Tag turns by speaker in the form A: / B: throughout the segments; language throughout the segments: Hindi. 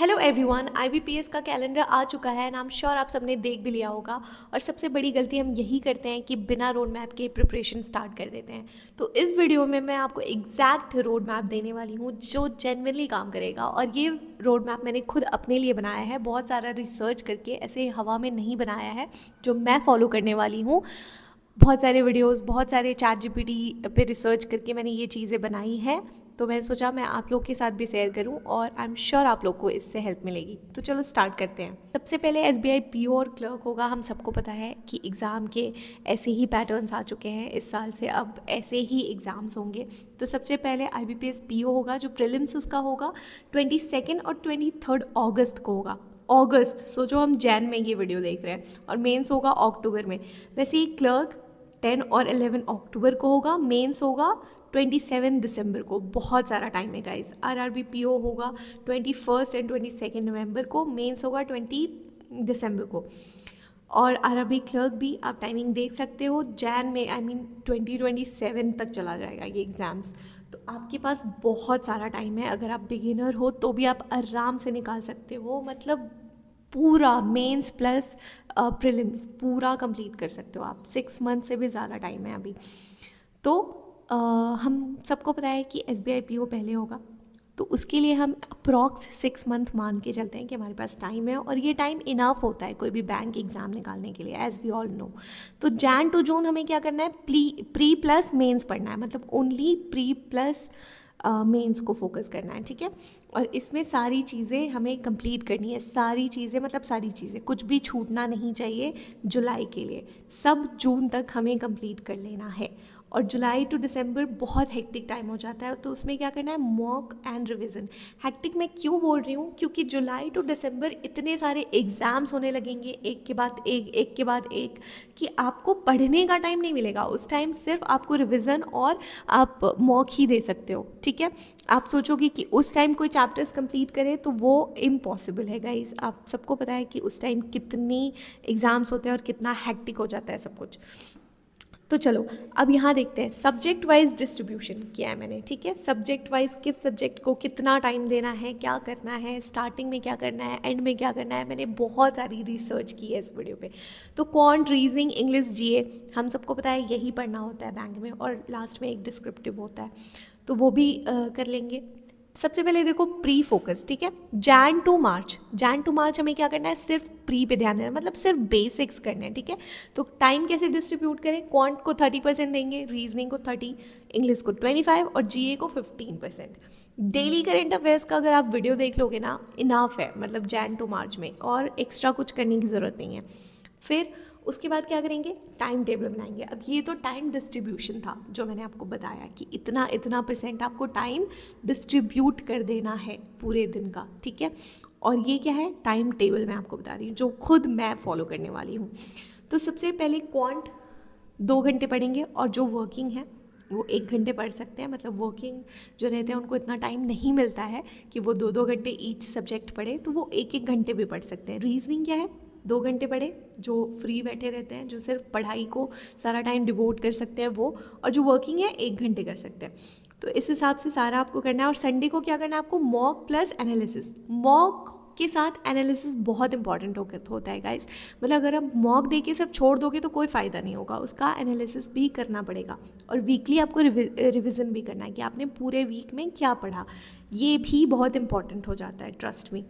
A: हेलो एवरीवन, आईबीपीएस का कैलेंडर आ चुका है एंड आई एम श्योर आप सबने देख भी लिया होगा। और सबसे बड़ी गलती हम यही करते हैं कि बिना रोड मैप के प्रिपरेशन स्टार्ट कर देते हैं। तो इस वीडियो में मैं आपको एग्जैक्ट रोड मैप देने वाली हूँ जो जेन्युइनली काम करेगा। और ये रोड मैप मैंने खुद अपने लिए बनाया है, बहुत सारा रिसर्च करके, ऐसे हवा में नहीं बनाया है, जो मैं फॉलो करने वाली हूँ। बहुत सारे वीडियोस, बहुत सारे चैट जीपीटी पे रिसर्च करके मैंने ये चीज़ें बनाई हैं। तो मैंने सोचा मैं आप लोग के साथ भी शेयर करूं और आई एम श्योर आप लोग को इससे हेल्प मिलेगी। तो चलो स्टार्ट करते हैं। सबसे पहले एसबीआई पीओ और क्लर्क होगा। हम सबको पता है कि एग्ज़ाम के ऐसे ही पैटर्न्स आ चुके हैं इस साल से, अब ऐसे ही एग्ज़ाम्स होंगे। तो सबसे पहले आईबीपीएस पीओ होगा, जो प्रीलिम्स उसका होगा 22 और 23 अगस्त को होगा। अगस्त, सोचो हम जैन में ये वीडियो देख रहे हैं, और मेंस होगा अक्टूबर में। वैसे ही क्लर्क 10 और 11 अक्टूबर को होगा, मेंस होगा 27 दिसंबर को। बहुत सारा टाइम है गाइस। आरआरबी पीओ होगा 21 एंड 22 नवंबर को, मेंस होगा 20 दिसंबर को। और आरआरबी क्लर्क भी आप टाइमिंग देख सकते हो, जैन में 2027 तक चला जाएगा ये एग्ज़ाम्स। तो आपके पास बहुत सारा टाइम है। अगर आप बिगिनर हो तो भी आप आराम से निकाल सकते हो, मतलब पूरा मेंस प्लस प्रीलिम्स पूरा कंप्लीट कर सकते हो आप। 6 मंथ से भी ज़्यादा टाइम है अभी। तो हम सबको पता है कि एसबीआई पीओ पहले होगा, तो उसके लिए हम अप्रॉक्स 6 मंथ मान के चलते हैं कि हमारे पास टाइम है। और ये टाइम इनफ होता है कोई भी बैंक एग्ज़ाम निकालने के लिए, एज़ वी ऑल नो। तो जैन टू जून हमें क्या करना है, प्री प्लस मेंस पढ़ना है, मतलब ओनली प्री प्लस मेंस को फोकस करना है, ठीक है। और इसमें सारी चीज़ें हमें कंप्लीट करनी है, सारी चीज़ें मतलब सारी चीज़ें, कुछ भी छूटना नहीं चाहिए जुलाई के लिए। सब जून तक हमें कंप्लीट कर लेना है। और जुलाई टू दिसंबर बहुत हेक्टिक टाइम हो जाता है, तो उसमें क्या करना है, मॉक एंड रिवीजन। हेक्टिक मैं क्यों बोल रही हूँ, क्योंकि जुलाई टू दिसंबर इतने सारे एग्ज़ाम्स होने लगेंगे, एक के बाद एक, एक के बाद एक, कि आपको पढ़ने का टाइम नहीं मिलेगा उस टाइम। सिर्फ आपको रिवीजन और आप मॉक ही दे सकते हो, ठीक है। आप सोचोगे कि उस टाइम कोई चैप्टर्स कंप्लीट करे, तो वो इम्पॉसिबल है गाइज। आप सबको पता है कि उस टाइम कितनी एग्ज़ाम्स होते हैं और कितना हेक्टिक हो जाता है सब कुछ। तो चलो अब यहाँ देखते हैं सब्जेक्ट वाइज डिस्ट्रीब्यूशन किया है मैंने, ठीक है। सब्जेक्ट वाइज किस सब्जेक्ट को कितना टाइम देना है, क्या करना है, स्टार्टिंग में क्या करना है, एंड में क्या करना है, मैंने बहुत सारी रिसर्च की है इस वीडियो पे। तो क्वांट, रीजनिंग, इंग्लिश, जीए, हम सबको पता है यही पढ़ना होता है बैंक में, और लास्ट में एक डिस्क्रिप्टिव होता है, तो वो भी कर लेंगे। सबसे पहले देखो प्री फोकस, ठीक है। जैन टू मार्च हमें क्या करना है, सिर्फ प्री पे ध्यान देना, मतलब सिर्फ बेसिक्स करने हैं, ठीक है। तो टाइम कैसे डिस्ट्रीब्यूट करें, क्वांट को 30% देंगे, रीजनिंग को 30, इंग्लिश को 25 और जीए को 15%। डेली करेंट अफेयर्स का अगर आप वीडियो देख लोगे ना, इनाफ है, मतलब जैन टू मार्च में, और एक्स्ट्रा कुछ करने की ज़रूरत नहीं है। फिर उसके बाद क्या करेंगे, टाइम टेबल बनाएंगे। अब ये तो टाइम डिस्ट्रीब्यूशन था जो मैंने आपको बताया कि इतना इतना परसेंट आपको टाइम डिस्ट्रीब्यूट कर देना है पूरे दिन का, ठीक है। और ये क्या है, टाइम टेबल मैं आपको बता रही हूँ जो खुद मैं फॉलो करने वाली हूँ। तो सबसे पहले क्वांट 2 घंटे पढ़ेंगे, और जो वर्किंग है वो 1 घंटे पढ़ सकते हैं। मतलब वर्किंग जो रहते हैं उनको इतना टाइम नहीं मिलता है कि वो 2-2 घंटे ईच सब्जेक्ट पढ़े, तो वो 1-1 घंटे भी पढ़ सकते हैं। रीजनिंग क्या है, 2 घंटे पढ़े, जो फ्री बैठे रहते हैं, जो सिर्फ पढ़ाई को सारा टाइम डिवोट कर सकते हैं वो, और जो वर्किंग है 1 घंटे कर सकते हैं। तो इस हिसाब से सारा आपको करना है। और संडे को क्या करना है आपको, मॉक प्लस एनालिसिस। मॉक के साथ एनालिसिस बहुत इंपॉर्टेंट होता है गाइस। मतलब अगर आप मॉक दे के सब छोड़ दोगे तो कोई फ़ायदा नहीं होगा, उसका एनालिसिस भी करना पड़ेगा। और वीकली आपको रिविज़न भी करना है कि आपने पूरे वीक में क्या पढ़ा, ये भी बहुत इंपॉर्टेंट हो जाता है, ट्रस्ट मी।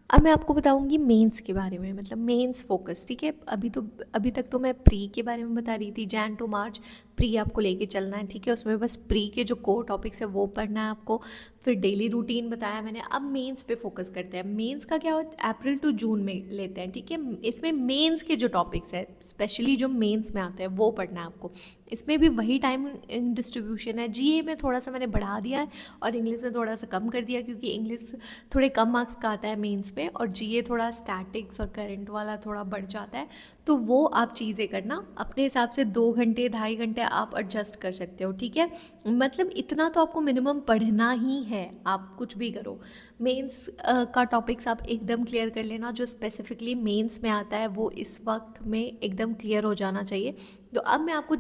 A: अब मैं आपको बताऊंगी मेंस के बारे में, मतलब मेंस फोकस, ठीक है। अभी तक तो मैं प्री के बारे में बता रही थी, जैन टू मार्च प्री आपको लेके चलना है, ठीक है। उसमें बस प्री के जो कोर टॉपिक्स है वो पढ़ना है आपको। फिर डेली रूटीन बताया मैंने। अब मेंस पे फोकस करते हैं। मेंस का क्या होता है, अप्रैल टू जून में लेते हैं, ठीक है। इसमें मेंस के जो टॉपिक्स है, स्पेशली जो मेंस में आते हैं वो पढ़ना है आपको। इसमें भी वही टाइम डिस्ट्रीब्यूशन है। जीए में थोड़ा सा मैंने बढ़ा दिया है और इंग्लिश में थोड़ा सा कम कर दिया, क्योंकि इंग्लिश थोड़े कम मार्क्स का आता है मेंस पे, और जीए थोड़ा स्टैटिक्स और करंट वाला थोड़ा बढ़ जाता है। तो वो आप चीज़ें करना अपने हिसाब से, 2 घंटे 2.5 घंटे आप एडजस्ट कर सकते हो, ठीक है। मतलब इतना तो आपको मिनिमम पढ़ना ही है, आप कुछ भी करो। मेंस का टॉपिक्स आप एकदम क्लियर कर लेना, जो स्पेसिफिकली मेंस में आता है वो इस वक्त में एकदम क्लियर हो जाना चाहिए। तो अब मैं आपको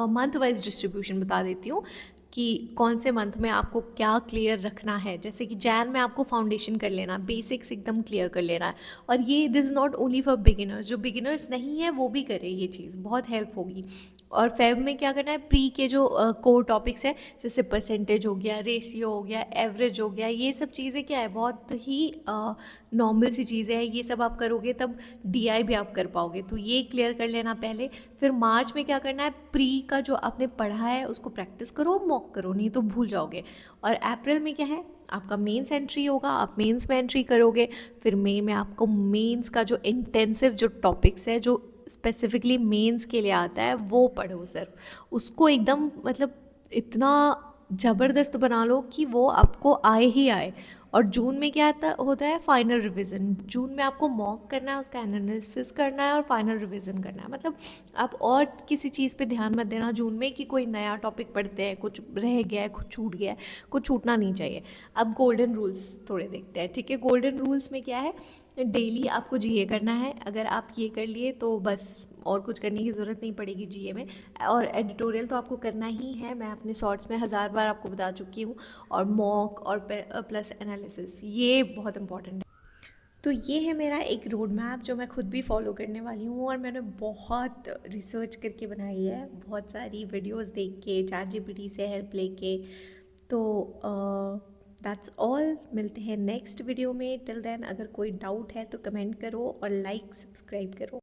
A: मंथ वाइज डिस्ट्रीब्यूशन बता देती हूँ। कि कौन से मंथ में आपको क्या क्लियर रखना है। जैसे कि जैन में आपको फाउंडेशन कर लेना, बेसिक्स एकदम क्लियर कर लेना है। और ये this is not only for beginners, जो बिगिनर्स नहीं है वो भी करे, ये चीज़ बहुत हेल्प होगी। और फेब में क्या करना है, प्री के जो कोर टॉपिक्स है, जैसे परसेंटेज हो गया, रेशियो हो गया, एवरेज हो गया, ये सब चीज़ें क्या है, बहुत ही नॉर्मल सी चीज़ें हैं। ये सब आप करोगे तब डीआई भी आप कर पाओगे, तो ये क्लियर कर लेना पहले। फिर मार्च में क्या करना है, प्री का जो आपने पढ़ा है उसको प्रैक्टिस करो, मॉक करो, नहीं तो भूल जाओगे। और अप्रैल में क्या है, आपका मेंस एंट्री होगा, आप मेंस में एंट्री करोगे। फिर मई में आपको मेंस का जो इंटेंसिव जो टॉपिक्स है, जो स्पेसिफिकली मेंस के लिए आता है, वो पढ़ो सिर्फ। उसको एकदम मतलब इतना ज़बरदस्त बना लो कि वो आपको आए ही आए। और जून में क्या होता है, फाइनल रिवीजन। जून में आपको मॉक करना है, उसका एनालिसिस करना है और फाइनल रिवीजन करना है। मतलब आप और किसी चीज़ पे ध्यान मत देना जून में कि कोई नया टॉपिक पढ़ते हैं, कुछ रह गया है, कुछ छूट गया है, कुछ छूटना नहीं चाहिए। अब गोल्डन रूल्स थोड़े देखते हैं, ठीक है। गोल्डन रूल्स में क्या है, डेली आपको जीए करना है। अगर आप ये कर लिए तो बस और कुछ करने की ज़रूरत नहीं पड़ेगी जीए में। और एडिटोरियल तो आपको करना ही है, मैं अपने शॉर्ट्स में 1000 बार आपको बता चुकी हूँ। और मॉक और प्लस एनालिसिस, ये बहुत इंपॉर्टेंट है। तो ये है मेरा एक रोड मैप जो मैं खुद भी फॉलो करने वाली हूँ, और मैंने बहुत रिसर्च करके बनाई है, बहुत सारी वीडियोस देख के, चैट जीपीटी से हेल्प लेके। तो दैट्स ऑल, मिलते हैं नेक्स्ट वीडियो में। टिल देन अगर कोई डाउट है तो कमेंट करो और लाइक सब्सक्राइब करो।